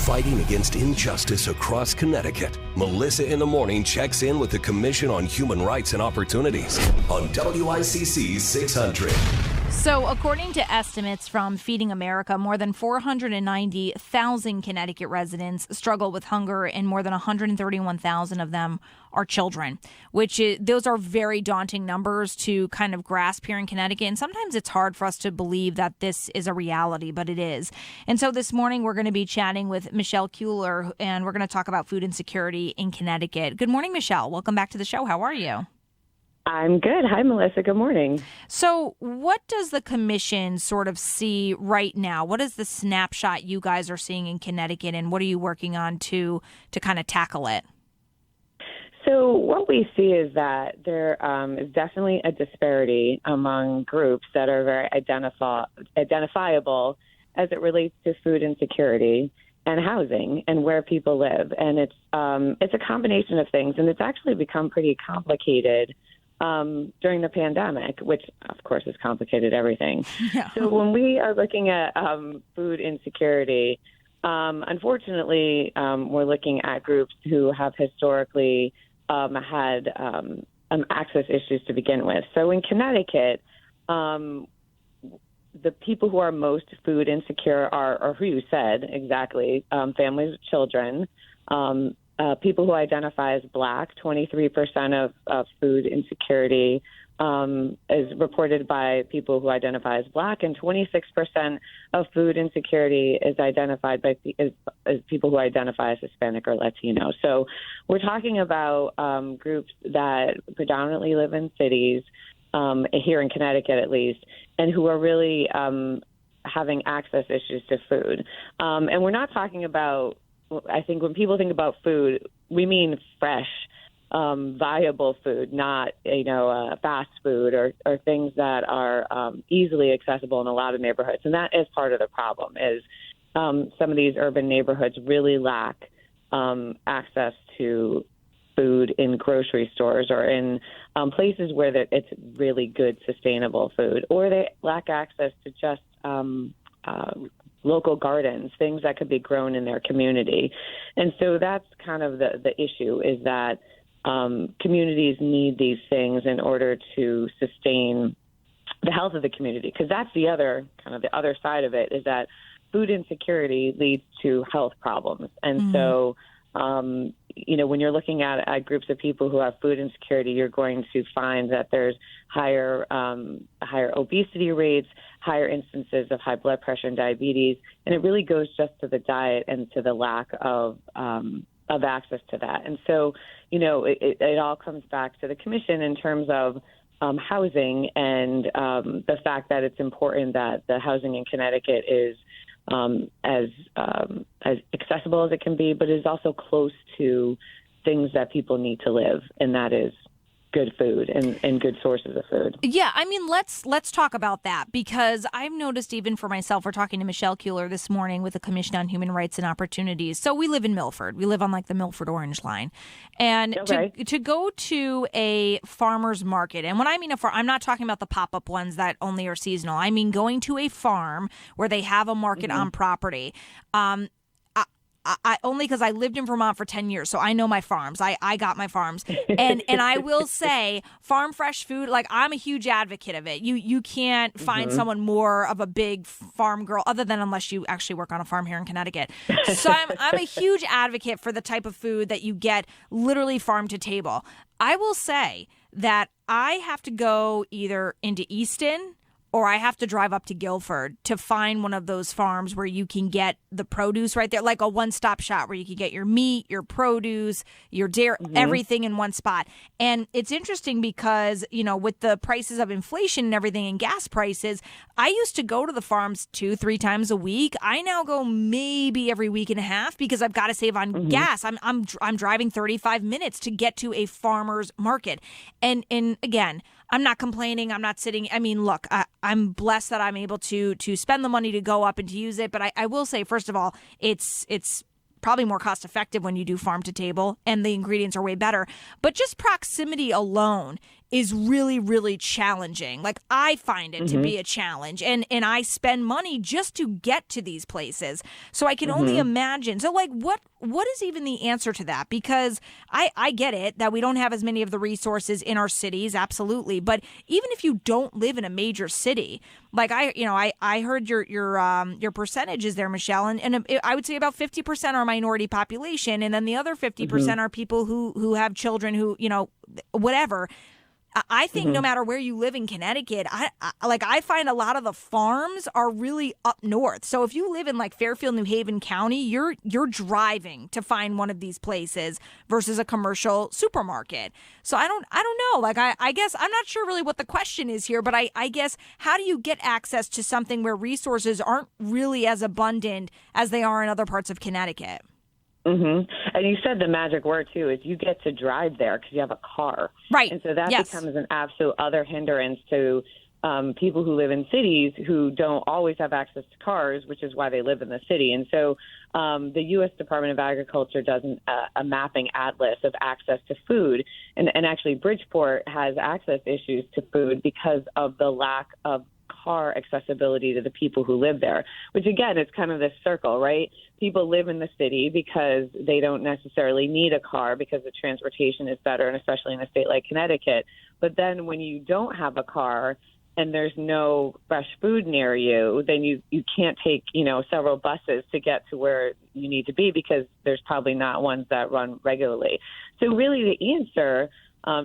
Fighting against injustice across Connecticut, Melissa in the Morning checks in with the Commission on Human Rights and Opportunities on WICC 600. So, according to estimates from Feeding America, more than 490,000 Connecticut residents struggle with hunger, and more than 131,000 of them are children, those are very daunting numbers to kind of grasp here in Connecticut. And sometimes it's hard for us to believe that this is a reality, but it is. And so this morning, we're going to be chatting with Michelle Keuler, and we're going to talk about food insecurity in Connecticut. Good morning, Michelle. Welcome back to the show. How are you? I'm good. Hi, Melissa. Good morning. So what does the commission sort of see right now? What is the snapshot you guys are seeing in Connecticut, and what are you working on to kind of tackle it? So what we see is that there is definitely a disparity among groups that are very identifiable as it relates to food insecurity and housing and where people live. And it's a combination of things, and it's actually become pretty complicated during the pandemic, which, of course, has complicated everything. Yeah. So when we are looking at food insecurity, unfortunately, we're looking at groups who have historically had access issues to begin with. So in Connecticut, the people who are most food insecure are who you said exactly, families with children, people who identify as Black. 23% of food insecurity is reported by people who identify as Black, and 26% of food insecurity is identified by as people who identify as Hispanic or Latino. So we're talking about groups that predominantly live in cities, here in Connecticut at least, and who are really having access issues to food. And we're not talking about, I think when people think about food, we mean fresh, viable food, not, fast food or things that are easily accessible in a lot of neighborhoods. And that is part of the problem is some of these urban neighborhoods really lack access to food in grocery stores or in places where it's really good, sustainable food, or they lack access to just local gardens, things that could be grown in their community. And so that's kind of the issue is that communities need these things in order to sustain the health of the community, because that's the other side of it is that food insecurity leads to health problems. And so, when you're looking at groups of people who have food insecurity, you're going to find that there's higher obesity rates, higher instances of high blood pressure and diabetes, and it really goes just to the diet and to the lack of access to that. And so, it all comes back to the commission in terms of housing and the fact that it's important that the housing in Connecticut is as accessible as it can be, but is also close to things that people need to live, and that is good food and good sources of food. Yeah, I mean, let's talk about that, because I've noticed even for myself, we're talking to Michelle Keuler this morning with the Commission on Human Rights and Opportunities. So we live in Milford. We live on the Milford Orange Line. And to go to a farmer's market, and when I mean a farm, I'm not talking about the pop-up ones that only are seasonal. I mean going to a farm where they have a market on property. I only because I lived in Vermont for 10 years, so I know my farms. I got my farms. And I will say farm fresh food, I'm a huge advocate of it. You can't find someone more of a big farm girl other than unless you actually work on a farm here in Connecticut. So I'm a huge advocate for the type of food that you get literally farm to table. I will say that I have to go either into Easton or I have to drive up to Guilford to find one of those farms where you can get the produce right there, like a one-stop shop where you can get your meat, your produce, your dairy, everything in one spot. And it's interesting because, with the prices of inflation and everything and gas prices, I used to go to the farms 2-3 times a week. I now go maybe every week and a half because I've got to save on gas. I'm driving 35 minutes to get to a farmer's market. And again, I'm not complaining. I'm not sitting. I mean, look, I'm blessed that I'm able to spend the money to go up and to use it. But I will say, first of all, it's probably more cost effective when you do farm to table and the ingredients are way better. But just proximity alone is really, really challenging. Like, I find it to be a challenge, and I spend money just to get to these places. So I can only imagine. So, like, what is even the answer to that? Because I get it that we don't have as many of the resources in our cities, absolutely. But even if you don't live in a major city, like I heard your percentages there, Michelle, and I would say about 50% are minority population, and then the other 50% are people who have children who, whatever. I think no matter where you live in Connecticut, I find a lot of the farms are really up north. So if you live in like Fairfield, New Haven County, you're driving to find one of these places versus a commercial supermarket. So I don't know. Like I guess I'm not sure really what the question is here, but I guess how do you get access to something where resources aren't really as abundant as they are in other parts of Connecticut? And you said the magic word, too, is you get to drive there because you have a car. Right. And so that becomes an absolute other hindrance to people who live in cities who don't always have access to cars, which is why they live in the city. And so the U.S. Department of Agriculture does a mapping atlas of access to food. And actually, Bridgeport has access issues to food because of the lack of car accessibility to the people who live there, which again is kind of this circle, right? People live in the city because they don't necessarily need a car because the transportation is better, and especially in a state like Connecticut. But then when you don't have a car and there's no fresh food near you, then you can't take, several buses to get to where you need to be because there's probably not ones that run regularly. So really the answer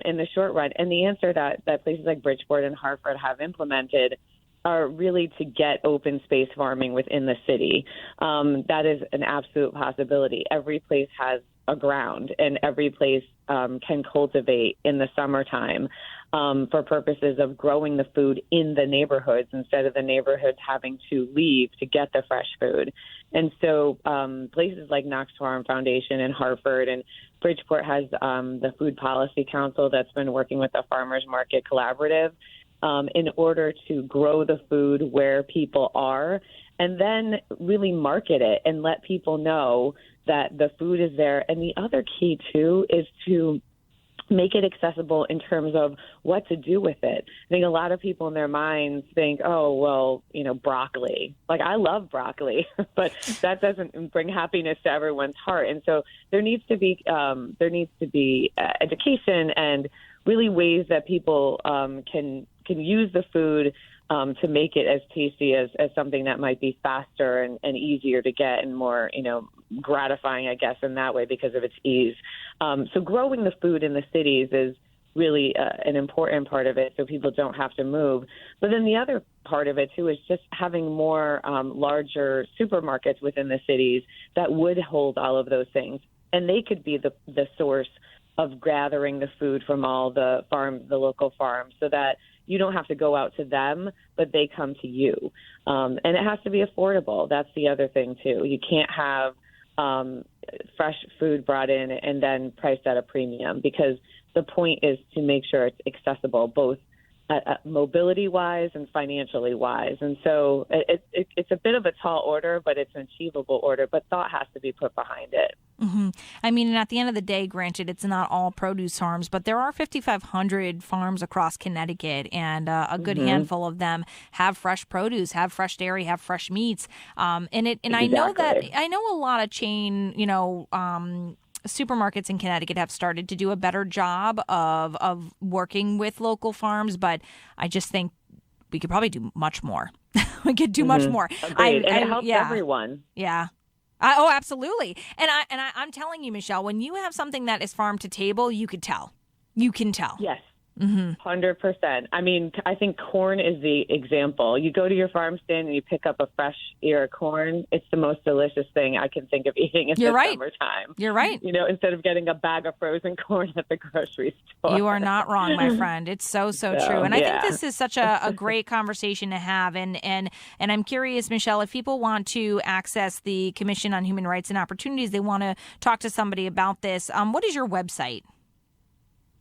in the short run, and the answer that places like Bridgeport and Hartford have implemented, are really to get open space farming within the city. That is an absolute possibility. Every place has a ground, and every place can cultivate in the summertime for purposes of growing the food in the neighborhoods instead of the neighborhoods having to leave to get the fresh food. And so places like Knox Farm Foundation in Hartford and Bridgeport has the Food Policy Council that's been working with the Farmers Market Collaborative in order to grow the food where people are and then really market it and let people know that the food is there. And the other key, too, is to make it accessible in terms of what to do with it. I think a lot of people in their minds think, oh, well, broccoli. Like, I love broccoli, but that doesn't bring happiness to everyone's heart. And so there needs to be education and really ways that people can use the food to make it as tasty as something that might be faster and easier to get and more, gratifying, I guess, in that way because of its ease. So growing the food in the cities is really an important part of it so people don't have to move. But then the other part of it, too, is just having more larger supermarkets within the cities that would hold all of those things. And they could be the source of gathering the food from all the local farms so that you don't have to go out to them, but they come to you. And it has to be affordable. That's the other thing, too. You can't have fresh food brought in and then priced at a premium because the point is to make sure it's accessible, both mobility-wise and financially-wise. And so it's a bit of a tall order, but it's an achievable order, but thought has to be put behind it. Mm-hmm. I mean, and at the end of the day, granted, it's not all produce farms, but there are 5,500 farms across Connecticut, and a good handful of them have fresh produce, have fresh dairy, have fresh meats. Exactly. I know a lot of chain, supermarkets in Connecticut have started to do a better job of working with local farms, but I just think we could probably do much more. We could do much more. Agreed. And it helps everyone. Yeah. Oh, absolutely. And I'm telling you, Michelle, when you have something that is farm to table, you could tell. You can tell. Yes. 100%. I mean, I think corn is the example. You go to your farm stand and you pick up a fresh ear of corn. It's the most delicious thing I can think of eating in the summertime. You're right. Instead of getting a bag of frozen corn at the grocery store. You are not wrong, my friend. It's so true. And I think this is such a great conversation to have. And I'm curious, Michelle, if people want to access the Commission on Human Rights and Opportunities, they want to talk to somebody about this. What is your website?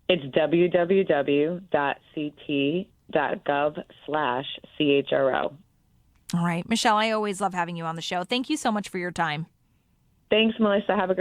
It's www.ct.gov/CHRO. All right. Michelle, I always love having you on the show. Thank you so much for your time. Thanks, Melissa. Have a great